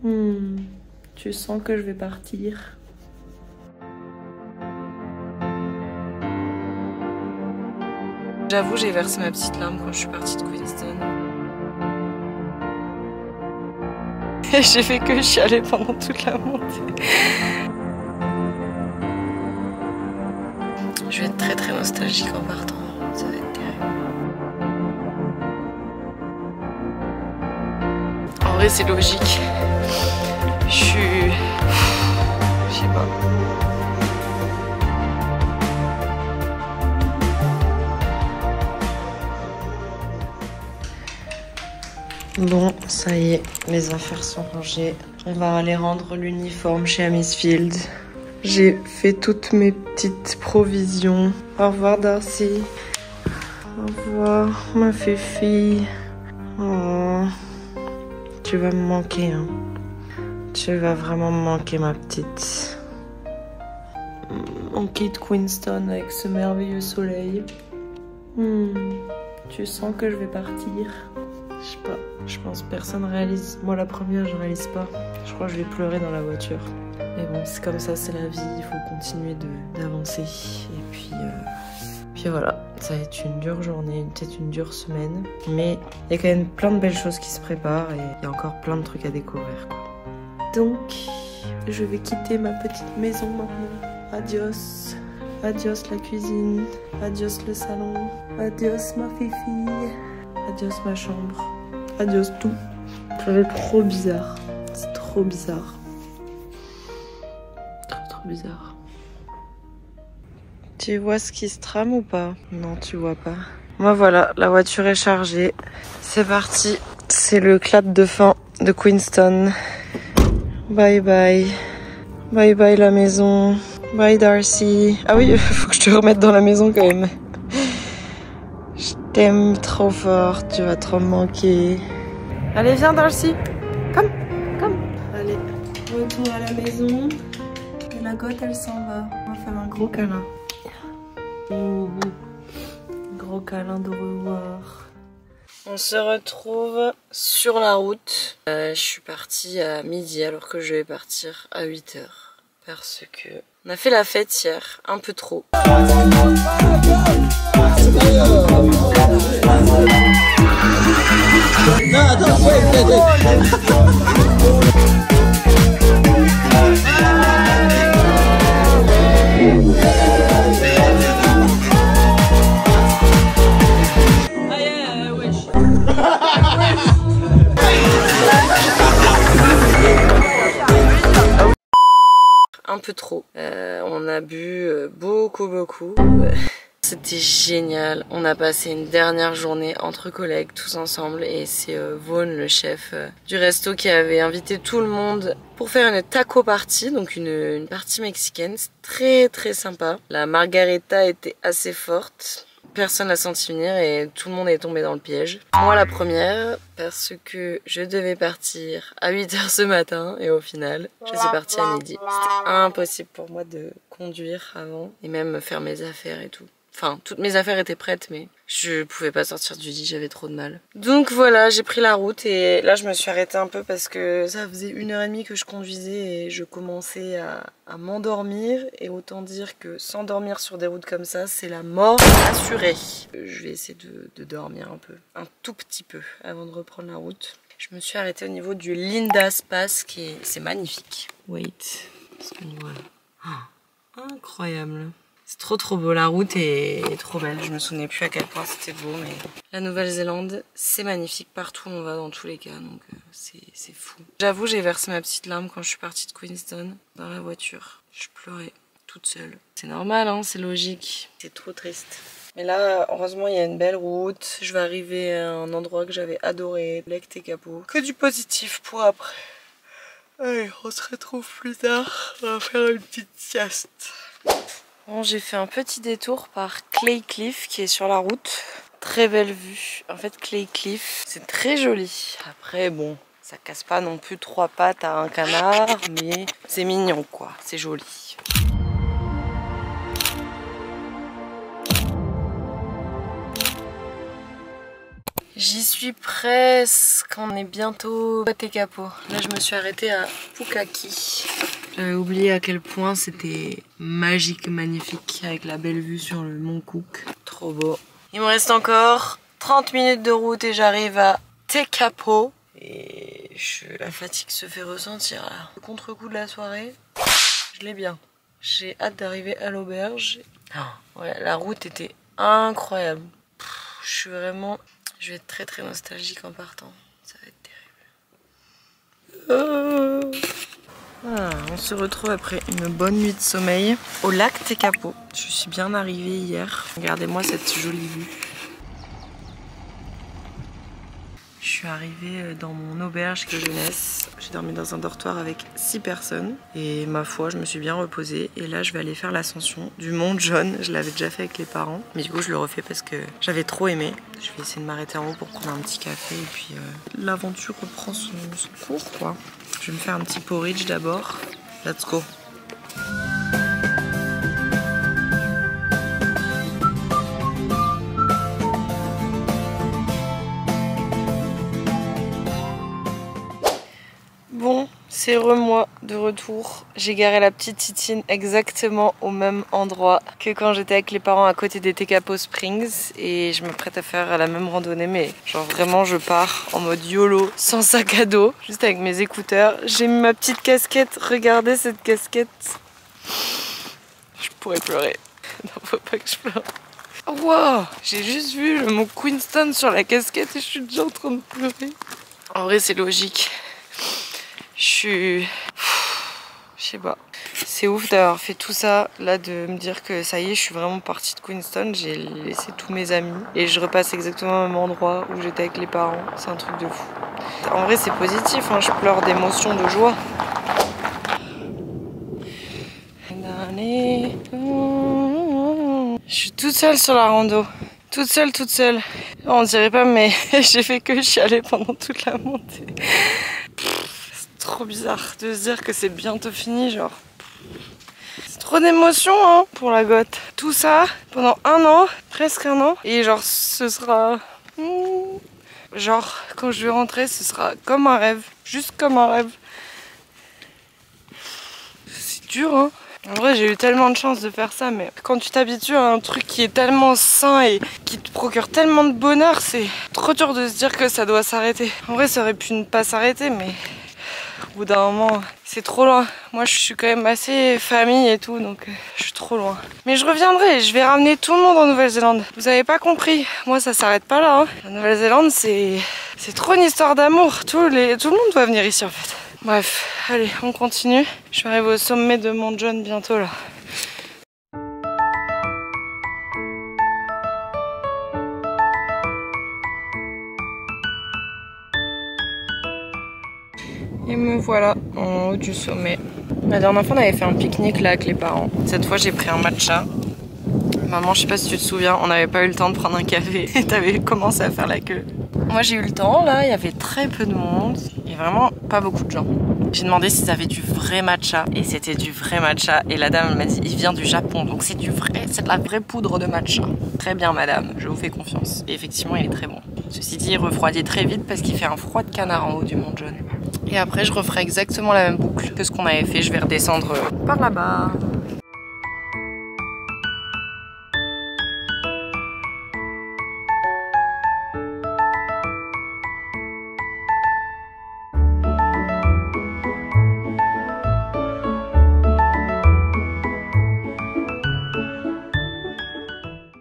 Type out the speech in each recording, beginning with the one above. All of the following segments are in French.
Tu sens que je vais partir. J'avoue, j'ai versé ma petite larme quand je suis partie de Queenstown. Et j'ai fait que chialer pendant toute la montée. Je vais être très très nostalgique en partant. Ça va être terrible. En vrai, c'est logique. Je sais pas. Bon, ça y est, les affaires sont rangées. On va aller rendre l'uniforme chez Amisfield. J'ai fait toutes mes petites provisions. Au revoir Darcy. Au revoir ma fifi. Oh, tu vas me manquer, hein. Tu vas vraiment me manquer, ma petite. On quitte Queenstown avec ce merveilleux soleil. Tu sens que je vais partir. Je sais pas, je pense que personne réalise. Moi la première, je réalise pas. Je crois que je vais pleurer dans la voiture. Mais bon, c'est comme ça, c'est la vie. Il faut continuer d'avancer. Et puis voilà, ça va être une dure journée, peut-être une dure semaine. Mais il y a quand même plein de belles choses qui se préparent et il y a encore plein de trucs à découvrir, quoi. Donc, je vais quitter ma petite maison maintenant. Adios. Adios la cuisine. Adios le salon. Adios ma fifi. Adios ma chambre. Adios tout. Ça va être trop bizarre. C'est trop bizarre. Trop bizarre. Tu vois ce qui se trame ou pas? Non, tu vois pas. Moi voilà, la voiture est chargée. C'est parti. C'est le clap de fin de Queenstown. Bye bye. Bye bye la maison. Bye Darcy. Ah oui, faut que je te remette dans la maison quand même. Je t'aime trop fort, tu vas trop me manquer. Allez, viens Darcy. Come. Allez, retour à la maison. Et la gosse, elle s'en va. On va faire un gros câlin. Gros câlin de revoir. On se retrouve sur la route. Je suis partie à midi alors que je vais partir à 8 h. Parce que on a fait la fête hier, un peu trop. Un peu trop. On a bu beaucoup. C'était génial. On a passé une dernière journée entre collègues, tous ensemble. Et c'est Vaughan, le chef du resto, qui avait invité tout le monde pour faire une taco party, donc une partie mexicaine. C'est très sympa. La margarita était assez forte. Personne l'a senti venir et tout le monde est tombé dans le piège. Moi la première, parce que je devais partir à 8 h ce matin et au final, je suis partie à midi. C'était impossible pour moi de conduire avant et même faire mes affaires et tout. Enfin, toutes mes affaires étaient prêtes, mais je pouvais pas sortir du lit, j'avais trop de mal. Donc voilà, j'ai pris la route et là je me suis arrêtée un peu parce que ça faisait 1 h 30 que je conduisais et je commençais à m'endormir. Et autant dire que s'endormir sur des routes comme ça, c'est la mort assurée. Je vais essayer de dormir un peu, un tout petit peu avant de reprendre la route. Je me suis arrêtée au niveau du Linda's Pass, c'est magnifique. Wait, parce que voilà. Oh, incroyable. C'est trop beau, la route est trop belle. Je me souvenais plus à quel point c'était beau, mais la Nouvelle-Zélande, c'est magnifique partout où on va dans tous les cas, donc c'est fou. J'avoue, j'ai versé ma petite larme quand je suis partie de Queenstown dans la voiture. Je pleurais toute seule. C'est normal, hein, c'est logique. C'est trop triste. Mais là, heureusement, il y a une belle route. Je vais arriver à un endroit que j'avais adoré, Lake Tekapo. Que du positif pour après. Allez, on se retrouve plus tard. On va faire une petite sieste. Bon, j'ai fait un petit détour par Clay Cliff qui est sur la route. Très belle vue. En fait, Clay Cliff, c'est très joli. Après, bon, ça casse pas non plus 3 pattes à un canard, mais c'est mignon, quoi. C'est joli. J'y suis presque, on est bientôt à Tekapo. Là je me suis arrêtée à Pukaki. J'avais oublié à quel point c'était magique, magnifique, avec la belle vue sur le mont Cook. Trop beau. Il me reste encore 30 minutes de route et j'arrive à Tekapo. Et la fatigue se fait ressentir là. Le contre-coup de la soirée, je l'ai bien. J'ai hâte d'arriver à l'auberge. Ouais, la route était incroyable. Je vais être très très nostalgique en partant. Ça va être terrible. On se retrouve après une bonne nuit de sommeil au lac Tekapo. Je suis bien arrivée hier. Regardez-moi cette jolie vue. Je suis arrivée dans mon auberge de jeunesse. J'ai dormi dans un dortoir avec 6 personnes. Et ma foi, je me suis bien reposée. Et là, je vais aller faire l'ascension du Mont John. Je l'avais déjà fait avec les parents. Mais du coup, je le refais parce que j'avais trop aimé. Je vais essayer de m'arrêter en haut pour prendre un petit café. Et puis, l'aventure reprend son cours, quoi. Je vais me faire un petit porridge d'abord. Let's go! Bon, c'est moi de retour. J'ai garé la petite Titine exactement au même endroit que quand j'étais avec les parents à côté des Tekapo Springs. Et je me prête à faire la même randonnée, mais genre vraiment je pars en mode YOLO, sans sac à dos, juste avec mes écouteurs. J'ai mis ma petite casquette, regardez cette casquette. Je pourrais pleurer, non faut pas que je pleure. Wow, j'ai juste vu le mot Queenstown sur la casquette et je suis déjà en train de pleurer. En vrai c'est logique. Je sais pas. C'est ouf d'avoir fait tout ça, là de me dire que ça y est, je suis vraiment partie de Queenstown. J'ai laissé tous mes amis et je repasse exactement au même endroit où j'étais avec les parents. C'est un truc de fou. En vrai c'est positif, hein, je pleure d'émotion, de joie. Je suis toute seule sur la rando. Toute seule, toute seule. On dirait pas, mais j'ai fait que chialer pendant toute la montée. C'est trop bizarre de se dire que c'est bientôt fini, genre. C'est trop d'émotions, hein, pour la goth. Tout ça, pendant 1 an, presque 1 an. Et genre, ce sera... Genre, quand je vais rentrer, ce sera comme un rêve. Juste comme un rêve. C'est dur, hein. En vrai, j'ai eu tellement de chance de faire ça, mais quand tu t'habitues à un truc qui est tellement sain et qui te procure tellement de bonheur, c'est trop dur de se dire que ça doit s'arrêter. En vrai, ça aurait pu ne pas s'arrêter, mais au bout d'un moment, c'est trop loin. Moi, je suis quand même assez famille et tout, donc je suis trop loin. Mais je reviendrai, je vais ramener tout le monde en Nouvelle-Zélande. Vous avez pas compris, moi, ça s'arrête pas là. Hein. La Nouvelle-Zélande, c'est trop une histoire d'amour. Tout le monde doit venir ici, en fait. Bref, allez, on continue. Je vais arriver au sommet de Mont John bientôt là. Et me voilà en haut du sommet. La dernière fois on avait fait un pique-nique là avec les parents. Cette fois j'ai pris un matcha. Maman, je sais pas si tu te souviens, on n'avait pas eu le temps de prendre un café et t'avais commencé à faire la queue. Moi j'ai eu le temps, là il y avait très peu de monde et vraiment pas beaucoup de gens. J'ai demandé s'ils avaient du vrai matcha et c'était du vrai matcha et la dame elle m'a dit il vient du Japon donc c'est du vrai, c'est de la vraie poudre de matcha. Très bien madame, je vous fais confiance. Et effectivement il est très bon. Ceci dit il refroidit très vite parce qu'il fait un froid de canard en haut du Mont John. Et après je referai exactement la même boucle que ce qu'on avait fait, je vais redescendre par là-bas.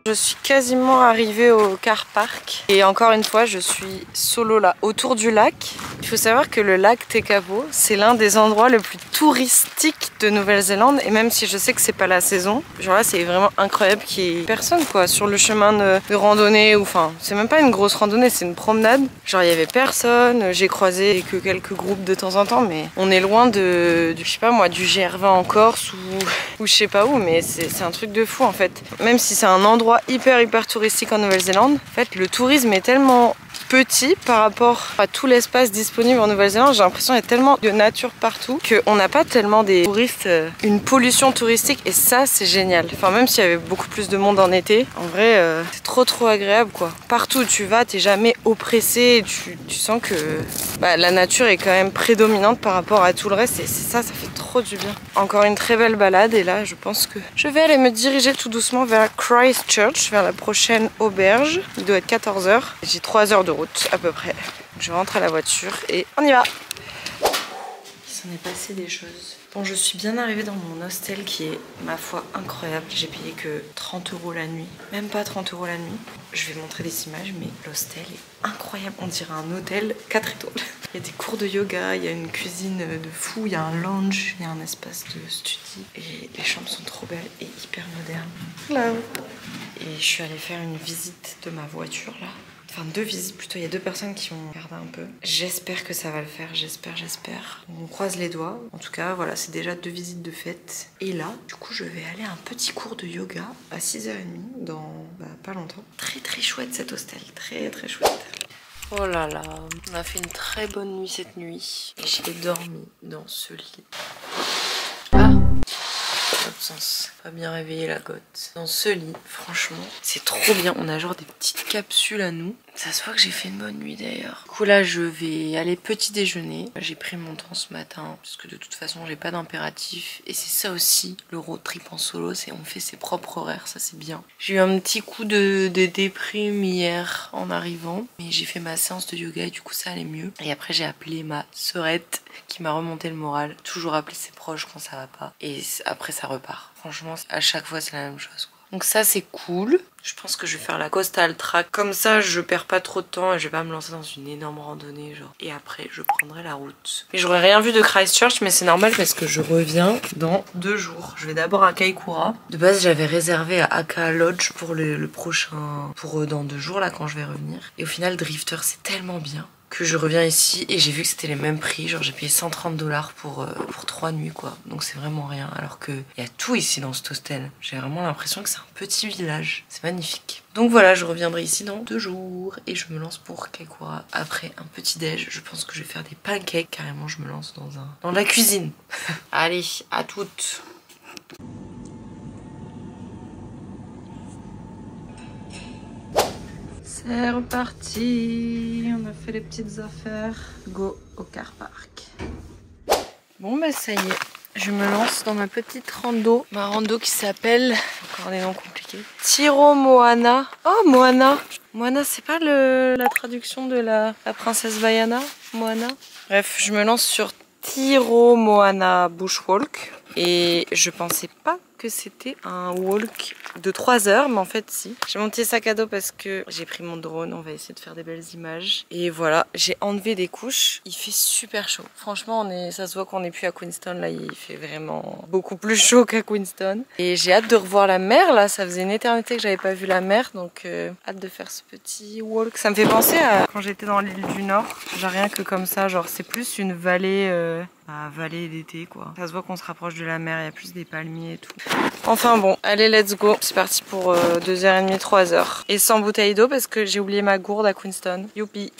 Je suis quasiment arrivée au car park et encore une fois je suis solo là autour du lac. Il faut savoir que le lac Tekapo c'est l'un des endroits le plus touristiques de Nouvelle-Zélande et même si je sais que c'est pas la saison, genre là c'est vraiment incroyable qu'il y ait personne quoi sur le chemin de randonnée ou enfin c'est même pas une grosse randonnée, c'est une promenade. Genre il y avait personne, j'ai croisé que quelques groupes de temps en temps mais on est loin je sais pas moi du GR20 en Corse ou je sais pas où mais c'est un truc de fou en fait. Même si c'est un endroit endroit hyper touristique en Nouvelle-Zélande. En fait, le tourisme est tellement petit par rapport à tout l'espace disponible en Nouvelle-Zélande. J'ai l'impression qu'il y a tellement de nature partout qu'on n'a pas tellement des touristes, une pollution touristique, et ça c'est génial. Enfin, même s'il y avait beaucoup plus de monde en été, en vrai c'est trop agréable quoi. Partout où tu vas, t'es jamais oppressé, tu sens que la nature est quand même prédominante par rapport à tout le reste, et ça fait trop du bien. Encore une très belle balade, et là je pense que je vais aller me diriger tout doucement vers Christchurch, vers la prochaine auberge. Il doit être 14 h. J'ai 3 heures de route à peu près. Je rentre à la voiture et on y va. Il s'en est passé des choses. Bon, je suis bien arrivée dans mon hostel qui est, ma foi, incroyable. J'ai payé que 30 € la nuit. Même pas 30 € la nuit. Je vais montrer des images, mais l'hostel est incroyable. On dirait un hôtel 4 étoiles. Il y a des cours de yoga, il y a une cuisine de fou, il y a un lounge, il y a un espace de study. Et les chambres sont trop belles et hyper modernes. Hello. Et je suis allée faire une visite de ma voiture là. Enfin 2 visites plutôt, il y a 2 personnes qui ont regardé un peu. J'espère que ça va le faire, j'espère. On croise les doigts. En tout cas, voilà, c'est déjà 2 visites de fête. Et là, du coup, je vais aller à un petit cours de yoga à 6 h 30 dans pas longtemps. Très chouette cet hostel, très chouette. Oh là là, on a fait une très bonne nuit cette nuit. Et j'ai dormi dans ce lit. Absence. Pas bien réveiller la gotte. Dans ce lit, franchement, c'est trop bien. On a genre des petites capsules à nous. Ça se voit que j'ai fait une bonne nuit d'ailleurs. Du coup là, je vais aller petit déjeuner. J'ai pris mon train ce matin parce que de toute façon, j'ai pas d'impératif. Et c'est ça aussi, le road trip en solo, c'est on fait ses propres horaires. Ça c'est bien. J'ai eu un petit coup de déprime hier en arrivant. Mais j'ai fait ma séance de yoga et du coup ça allait mieux. Et après j'ai appelé ma sœurette qui m'a remonté le moral. Toujours appeler ses proches quand ça va pas. Et après ça repart. Franchement, à chaque fois c'est la même chose quoi. Donc ça c'est cool. Je pense que je vais faire la Coastal Track. Comme ça je perds pas trop de temps et je vais pas me lancer dans une énorme randonnée genre. Et après je prendrai la route. Mais j'aurais rien vu de Christchurch, mais c'est normal parce que je reviens dans 2 jours. Je vais d'abord à Kaikoura. De base j'avais réservé à Aka Lodge pour le prochain... pour dans 2 jours là quand je vais revenir. Et au final Drifter c'est tellement bien que je reviens ici et j'ai vu que c'était les mêmes prix. Genre j'ai payé 130 $ pour 3 nuits quoi. Donc c'est vraiment rien. Alors qu'il y a tout ici dans cet hostel. J'ai vraiment l'impression que c'est un petit village. C'est magnifique. Donc voilà, je reviendrai ici dans 2 jours et je me lance pour Kaikoura. Après un petit déj, je pense que je vais faire des pancakes. Carrément je me lance dans la cuisine. Allez, à toutes. C'est reparti, on a fait les petites affaires. Go au car park. Bon bah ça y est, je me lance dans ma petite rando. Ma rando qui s'appelle, encore des noms compliqués, Tiromoana. Oh Moana. Moana c'est pas la traduction de la princesse Vaiana, Moana. Bref, je me lance sur Tiromoana Bushwalk. Et je pensais pas que c'était un walk de 3 heures, mais en fait si. J'ai mon petit sac à dos parce que j'ai pris mon drone, on va essayer de faire des belles images. Et voilà, j'ai enlevé des couches, il fait super chaud. Franchement, ça se voit qu'on n'est plus à Queenstown, là il fait vraiment beaucoup plus chaud qu'à Queenstown. Et j'ai hâte de revoir la mer, là ça faisait une éternité que j'avais pas vu la mer, donc hâte de faire ce petit walk. Ça me fait penser à quand j'étais dans l'île du Nord, genre rien que comme ça, genre c'est plus une vallée... vallée d'été quoi. Ça se voit qu'on se rapproche de la mer, il y a plus des palmiers et tout. Enfin bon, allez let's go. C'est parti pour 2h30, 3 heures. Et sans bouteille d'eau parce que j'ai oublié ma gourde à Queenstown. Youpi.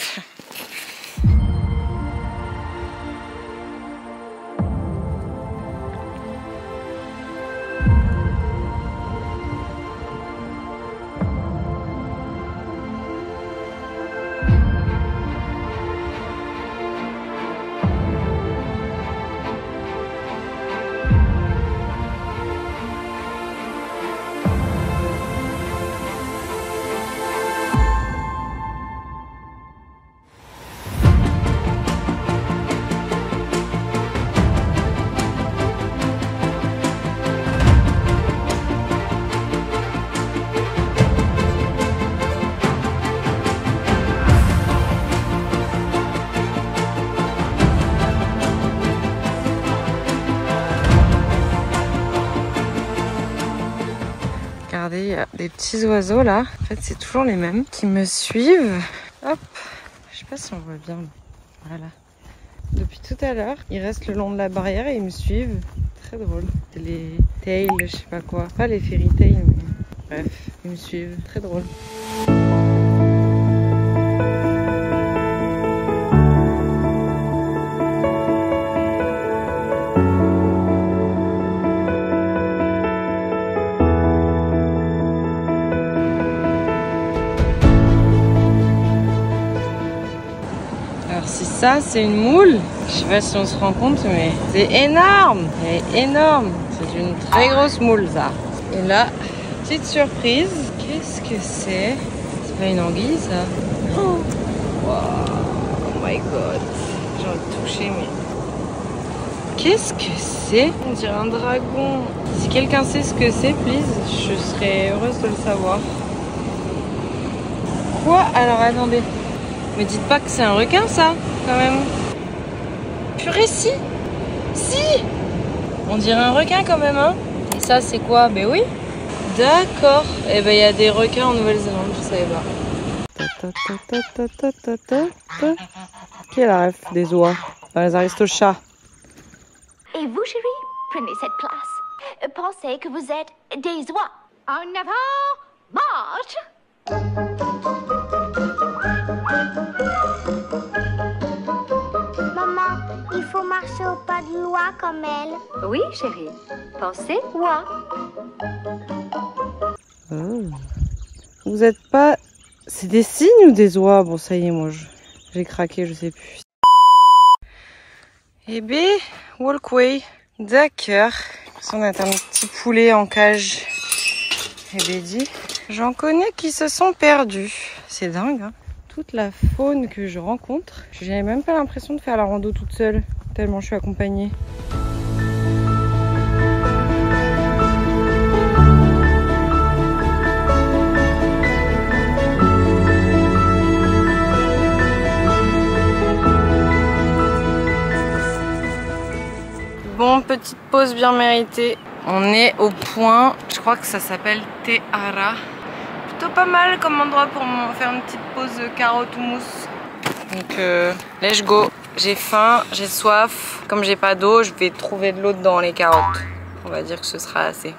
Regardez, il y a des petits oiseaux là. En fait, c'est toujours les mêmes qui me suivent. Hop, je sais pas si on voit bien. Voilà. Depuis tout à l'heure, ils restent le long de la barrière et ils me suivent. Très drôle. C'est les tails, je sais pas quoi. Pas les fairy tails, mais Bref, ils me suivent, très drôle. Alors si ça c'est une moule, je sais pas si on se rend compte mais c'est énorme, elle est énorme, c'est une très grosse moule ça. Et là, petite surprise, qu'est-ce que c'est? C'est pas une anguille ça? Oh, wow. Oh my god, j'ai envie de toucher mais... Qu'est-ce que c'est? On dirait un dragon. Si quelqu'un sait ce que c'est, please, je serais heureuse de le savoir. Quoi? Alors attendez. Me dites pas que c'est un requin ça, quand même. Purée si. Si. On dirait un requin quand même, hein. Et ça c'est quoi? Ben oui. D'accord. Eh ben il y a des requins en Nouvelle-Zélande, je savais pas. Qui est la ref des oies dans les Aristochats? Et vous, chérie, prenez cette place. Pensez que vous êtes des oies. En avant, marche. Maman, il faut marcher au pas de l'oie comme elle. Oui, chérie. Pensez oie. Oh. Vous êtes pas... C'est des cygnes ou des oies? Bon ça y est, moi j'ai craqué, je sais plus. Eh ben, walkway. D'accord. On a un petit poulet en cage. Eh ben dit, j'en connais qui se sont perdus. C'est dingue, hein. Toute la faune que je rencontre. J'ai même pas l'impression de faire la rando toute seule, tellement je suis accompagnée. Bon, petite pause bien méritée. On est au point, je crois que ça s'appelle Te Ara. Plutôt pas mal comme endroit pour faire une petite pause carotte ou mousse. Donc let's go. J'ai faim, j'ai soif. Comme j'ai pas d'eau, je vais trouver de l'eau dans les carottes. On va dire que ce sera assez.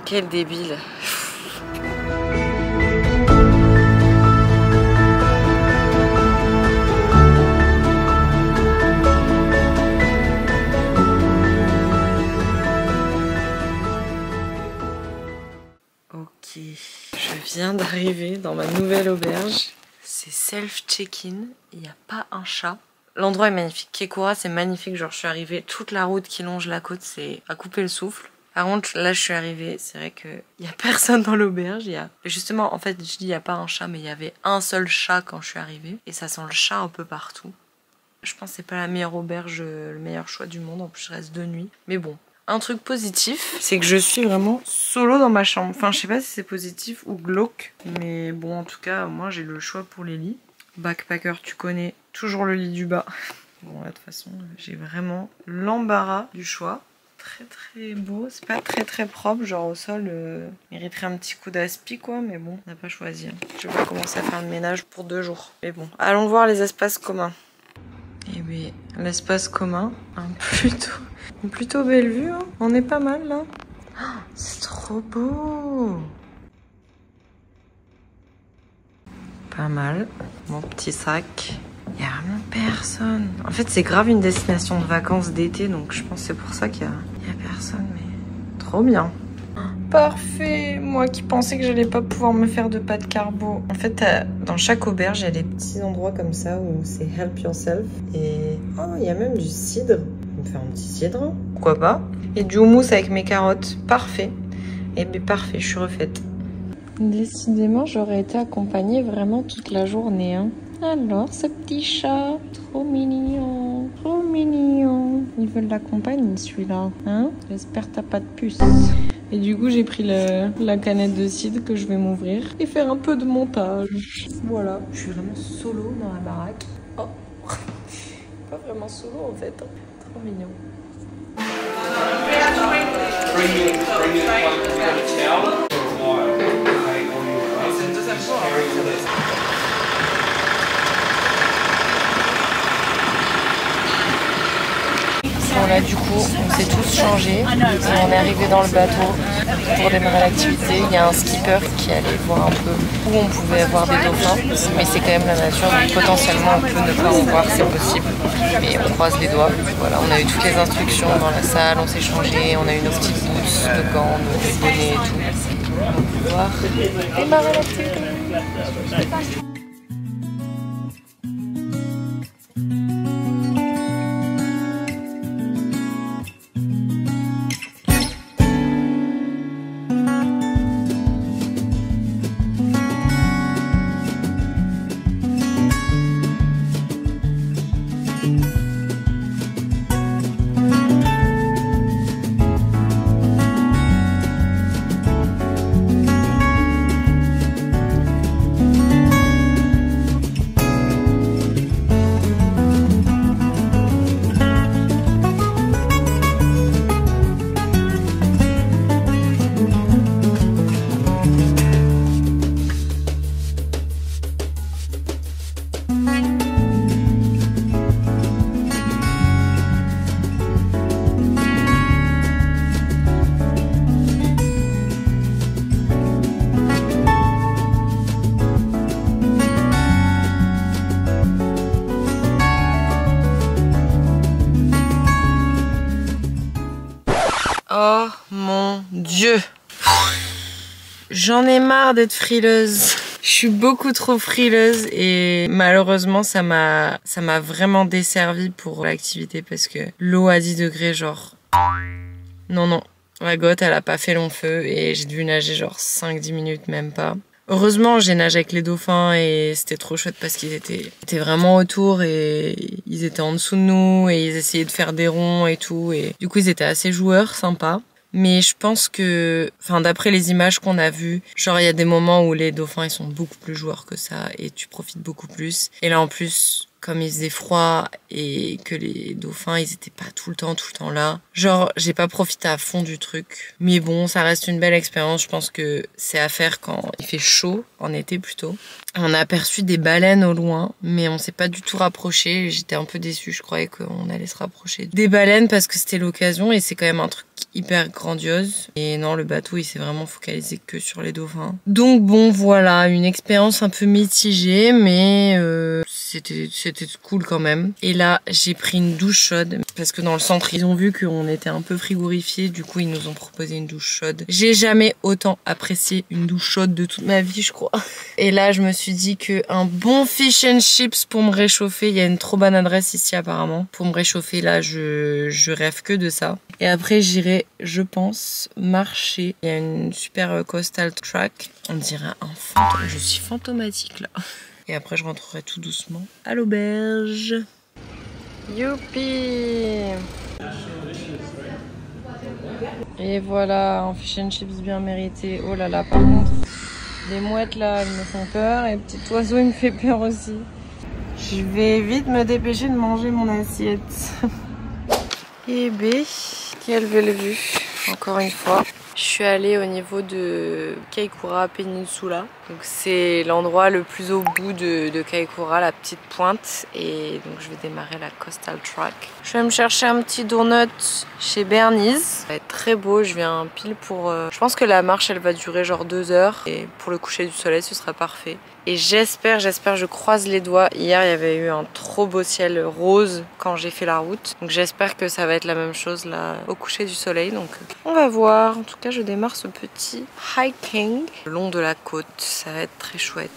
Quel débile. Je viens d'arriver dans ma nouvelle auberge. C'est self-check-in, il n'y a pas un chat. L'endroit est magnifique. Kekura, c'est magnifique. Genre, je suis arrivée, toute la route qui longe la côte, c'est à couper le souffle. Par contre, là, je suis arrivée, c'est vrai qu'il n'y a personne dans l'auberge. Justement, en fait, je dis il n'y a pas un chat, mais il y avait un seul chat quand je suis arrivée. Et ça sent le chat un peu partout. Je pense que c'est pas la meilleure auberge, le meilleur choix du monde. En plus, je reste de nuit. Mais bon. Un truc positif, c'est que je suis vraiment solo dans ma chambre. Enfin, je sais pas si c'est positif ou glauque. Mais bon, en tout cas, moi, j'ai le choix pour les lits. Backpacker, tu connais toujours le lit du bas. Bon, là, de toute façon, j'ai vraiment l'embarras du choix. Très, très beau. C'est pas très, très propre. Genre, au sol, mériterait un petit coup d'aspi, quoi. Mais bon, on n'a pas choisi. Je vais pas commencer à faire le ménage pour 2 jours. Mais bon, allons voir les espaces communs. Eh bien, l'espace commun, une plutôt belle vue, hein. On est pas mal là. Oh, c'est trop beau. Pas mal. Mon petit sac. Il n'y a vraiment personne. En fait, c'est grave une destination de vacances d'été, donc je pense que c'est pour ça qu'il y a personne, mais trop bien. Parfait. Moi qui pensais que j'allais pas pouvoir me faire de pâtes carbo. En fait, dans chaque auberge, il y a des petits endroits comme ça où c'est help yourself. Et oh, il y a même du cidre. On peut faire un petit cidre. Pourquoi pas? Et du houmous avec mes carottes. Parfait. Et bien parfait, je suis refaite. Décidément, j'aurais été accompagnée vraiment toute la journée, hein. Alors, ce petit chat, trop mignon, trop mignon. Il veut de la compagnie, celui-là, hein? J'espère que t'as pas de puce. Et du coup, j'ai pris la canette de cidre que je vais m'ouvrir et faire un peu de montage. Voilà, je suis vraiment solo dans la baraque. Oh, pas vraiment solo en fait, hein. Trop mignon. Bon là du coup on s'est tous changés et on est arrivé dans le bateau pour démarrer l'activité. Il y a un skipper qui allait voir un peu où on pouvait voir des dauphins, mais c'est quand même la nature, donc potentiellement on peut ne pas en voir, c'est possible, mais on croise les doigts. Voilà, on a eu toutes les instructions dans la salle, on s'est changé, on a eu nos petites boots, nos gants, nos bonnets et tout. On va pouvoir démarrer l'activité. Oh mon Dieu! J'en ai marre d'être frileuse. Je suis beaucoup trop frileuse et malheureusement ça m'a vraiment desservi pour l'activité parce que l'eau à 10 degrés genre... Non, la gotte elle a pas fait long feu et j'ai dû nager genre 5-10 minutes même pas. Heureusement j'ai nagé avec les dauphins et c'était trop chouette parce qu'ils étaient vraiment autour et ils étaient en dessous de nous et ils essayaient de faire des ronds et tout et du coup ils étaient assez joueurs, sympas. Mais je pense que, enfin d'après les images qu'on a vues, genre il y a des moments où les dauphins ils sont beaucoup plus joueurs que ça et tu profites beaucoup plus. Et là en plus, comme il faisait froid et que les dauphins ils étaient pas tout le temps là, genre j'ai pas profité à fond du truc. Mais bon, ça reste une belle expérience, je pense que c'est à faire quand il fait chaud, en été plutôt. On a aperçu des baleines au loin, mais on s'est pas du tout rapproché. J'étais un peu déçue, je croyais qu'on allait se rapprocher des baleines parce que c'était l'occasion et c'est quand même un truc hyper grandiose. Et non, le bateau il s'est vraiment focalisé que sur les dauphins. Donc bon voilà, une expérience un peu mitigée, mais c'était cool quand même. Et là j'ai pris une douche chaude parce que dans le centre ils ont vu qu'on était un peu frigorifiés, du coup ils nous ont proposé une douche chaude. J'ai jamais autant apprécié une douche chaude de toute ma vie je crois. Et là je me suis dit que un bon fish and chips pour me réchauffer, il y a une trop bonne adresse ici apparemment. Pour me réchauffer là je rêve que de ça. Et après j'irai, je pense, marcher. Il y a une super coastal track. On dirait un fantôme. Je suis fantomatique là. Et après je rentrerai tout doucement à l'auberge. Youpi! Et voilà, un fish and chips bien mérité. Oh là là, par contre, les mouettes là, elles me font peur. Et le petit oiseau, il me fait peur aussi. Je vais vite me dépêcher de manger mon assiette. Et B, quelle belle vue, encore une fois. Je suis allée au niveau de Kaikoura Peninsula. Donc c'est l'endroit le plus au bout de Kaikoura, la petite pointe. Et donc je vais démarrer la Coastal Track. Je vais me chercher un petit donut chez Bernice. Ça va être très beau, je viens pile pour... Je pense que la marche elle va durer genre 2 heures. Et pour le coucher du soleil ce sera parfait. Et j'espère, je croise les doigts. Hier il y avait eu un trop beau ciel rose quand j'ai fait la route. Donc j'espère que ça va être la même chose là au coucher du soleil. Donc on va voir. En tout cas je démarre ce petit hiking le long de la côte. Ça va être très chouette.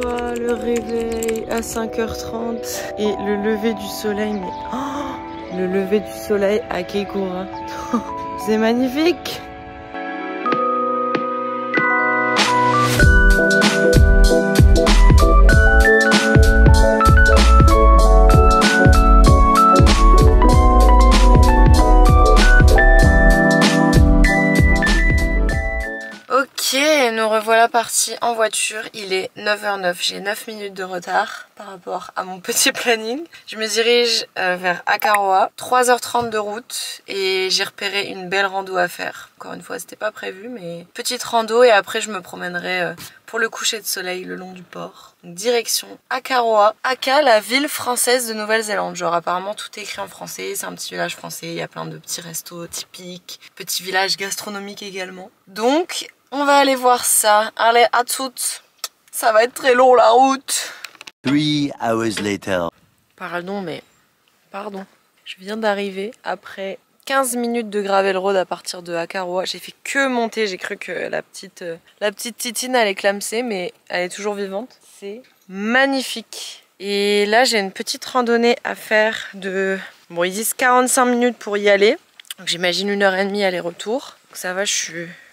fois le réveil à 5h30 et le lever du soleil, mais le lever du soleil à Keikura. C'est magnifique. Ok, nous revoilà partis en voiture. Il est 9h09, j'ai 9 minutes de retard par rapport à mon petit planning. Je me dirige vers Akaroa, 3h30 de route et j'ai repéré une belle rando à faire. Encore une fois, c'était pas prévu, mais petite rando et après je me promènerai pour le coucher de soleil le long du port. Donc, direction Akaroa. Aka, la ville française de Nouvelle-Zélande. Genre apparemment tout est écrit en français, c'est un petit village français, il y a plein de petits restos typiques, petit village gastronomique également. Donc on va aller voir ça. Allez, à toutes. Ça va être très long la route. 3 hours later. Pardon, mais... Pardon. Je viens d'arriver après 15 minutes de gravel road à partir de Akaroa. J'ai fait que monter. J'ai cru que la petite Titine allait clamser, mais elle est toujours vivante. C'est magnifique. Et là, j'ai une petite randonnée à faire de... Bon, ils disent 45 minutes pour y aller. Donc j'imagine 1h30 aller-retour. Donc ça va, je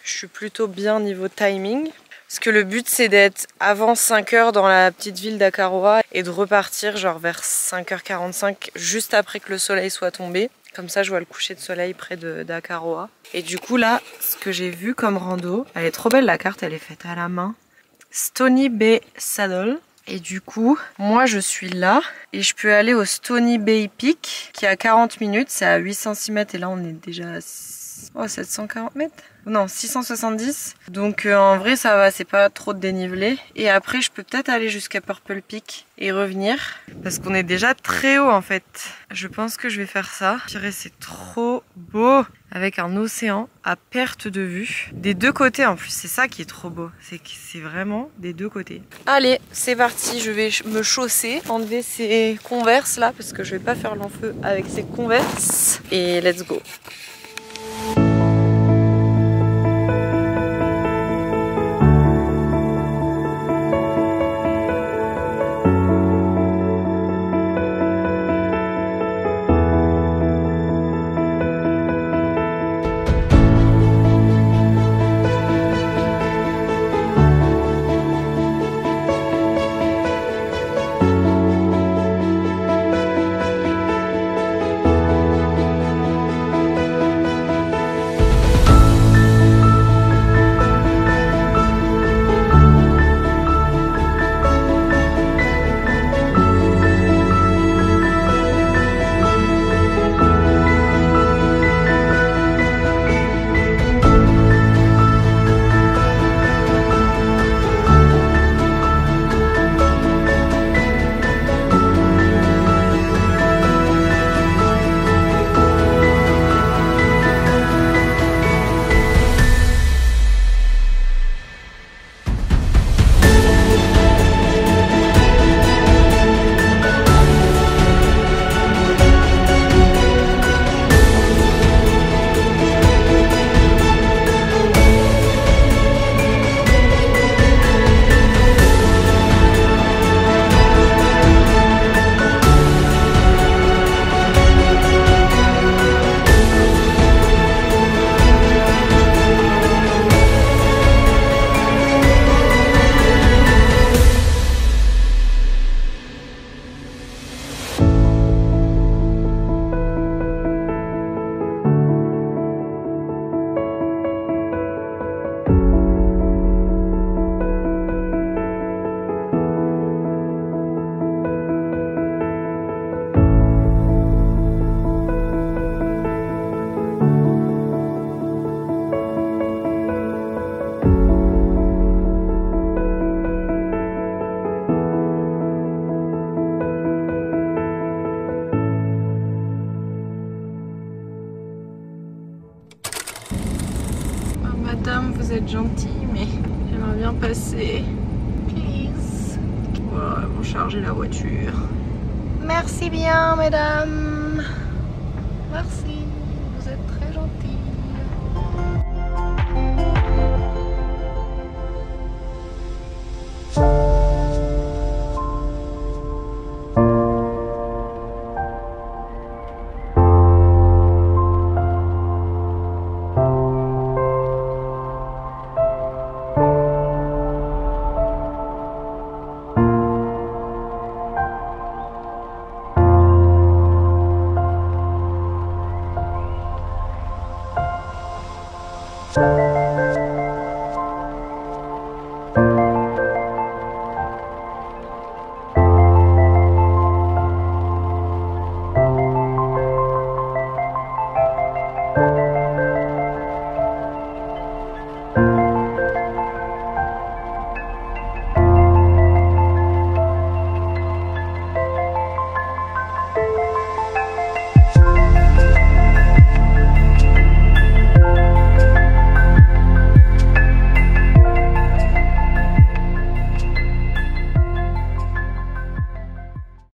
suis plutôt bien niveau timing. Parce que le but c'est d'être avant 5h dans la petite ville d'Akaroa et de repartir genre vers 5h45 juste après que le soleil soit tombé. Comme ça je vois le coucher de soleil près d'Akaroa. Et du coup là, ce que j'ai vu comme rando, elle est trop belle la carte, elle est faite à la main. Stony Bay Saddle. Et du coup, moi je suis là et je peux aller au Stony Bay Peak qui est à 40 minutes, c'est à 806 mètres et là on est déjà à 740 mètres. Non, 670. Donc en vrai ça va, c'est pas trop de dénivelé. Et après je peux peut-être aller jusqu'à Purple Peak et revenir. Parce qu'on est déjà très haut en fait. Je pense que je vais faire ça. C'est trop beau. Avec un océan à perte de vue. Des deux côtés en plus, c'est ça qui est trop beau. C'est que c'est vraiment des deux côtés. Allez, c'est parti, je vais me chausser. Enlever ces Converse là, parce que je vais pas faire l'enfeu avec ces Converse. Et let's go. Madame, vous êtes gentille, mais j'aimerais bien passer. Please. Voilà, ils vont charger la voiture. Merci bien, mesdames. Merci.